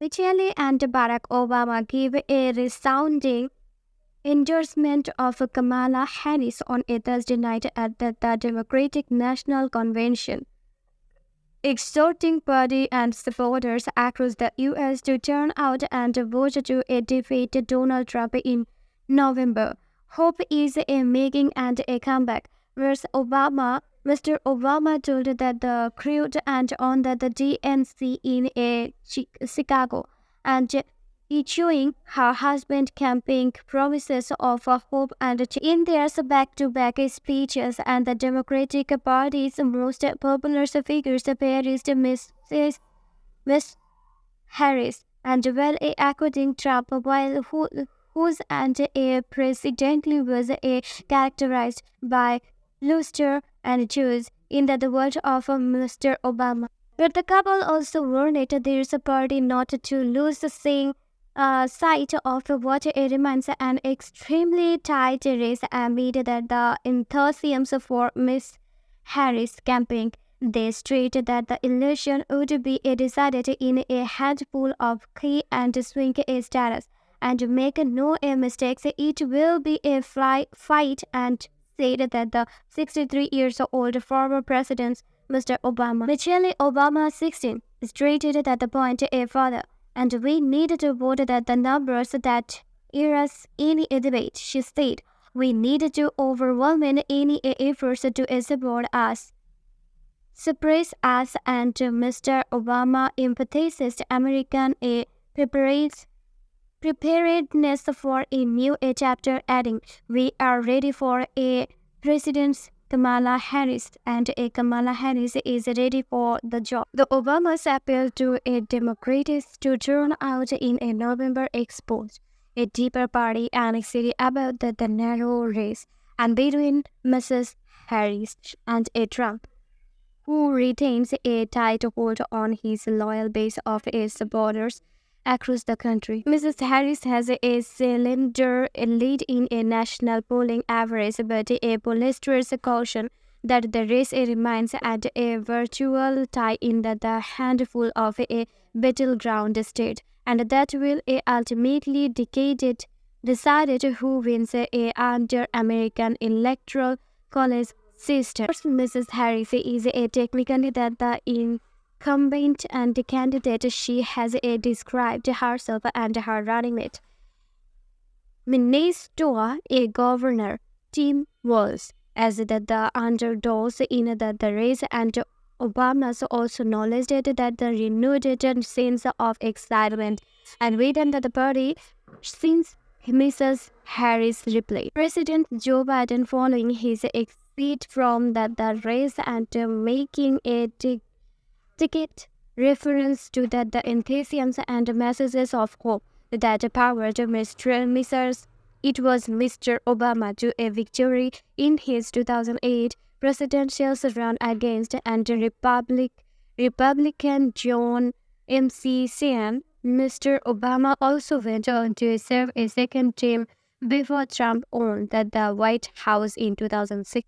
Michelle and Barack Obama gave a resounding endorsement of Kamala Harris on a Thursday night at the Democratic National Convention, exhorting party and supporters across the U.S. to turn out and vote to defeat Donald Trump in November. Hope is a making and a comeback, whereas Mr. Obama told that the crowd and on the DNC in Chicago, and issuing her husband campaign promises of hope and in their back-to-back speeches, and the Democratic Party's most popular figures perished Miss Harris, and well according Trump, while whose and a presidently was characterized by luster and Jews in the words of Mr. Obama. But the couple also warned their party not to lose sight of what remains an extremely tight race amid the enthusiasm for Miss Harris' campaign. They stated that the election would be decided in a handful of key and swing states, and make no mistakes, it will be a fight, and said that the 63 years old former president, Mr. Obama, Michelle Obama 16, stated that the point a further, and we need to vote that the numbers that erase any debate, she said. We need to overwhelm any efforts to suppress us, and Mr. Obama emphasized American preparedness for a new chapter, adding, "We are ready for a President Kamala Harris, and a Kamala Harris is ready for the job." The Obamas appealed to a Democrats to turn out in a November exposed a deeper party anxiety about the narrow race and between Mrs. Harris and a Trump, who retains a tight hold on his loyal base of his supporters across the country. Mrs. Harris has a slender lead in a national polling average, but a pollsters caution that the race remains at a virtual tie in the handful of a battleground state, and that will ultimately decide who wins under American electoral college system. Mrs. Harris is technically the incumbent and candidate. She has described herself and her running mate, Minnesota Governor Tim Walz, as the underdogs in the race, and Obama also acknowledged that the renewed sense of excitement and within the party since Mrs. Harris replied. President Joe Biden, following his exit from the race and making a ticket reference to the enthusiasm and messages of hope that powered it was Mr. Obama to a victory in his 2008 presidential run against Republican John McCain. Mr. Obama also went on to serve a second term before Trump owned the White House in 2006.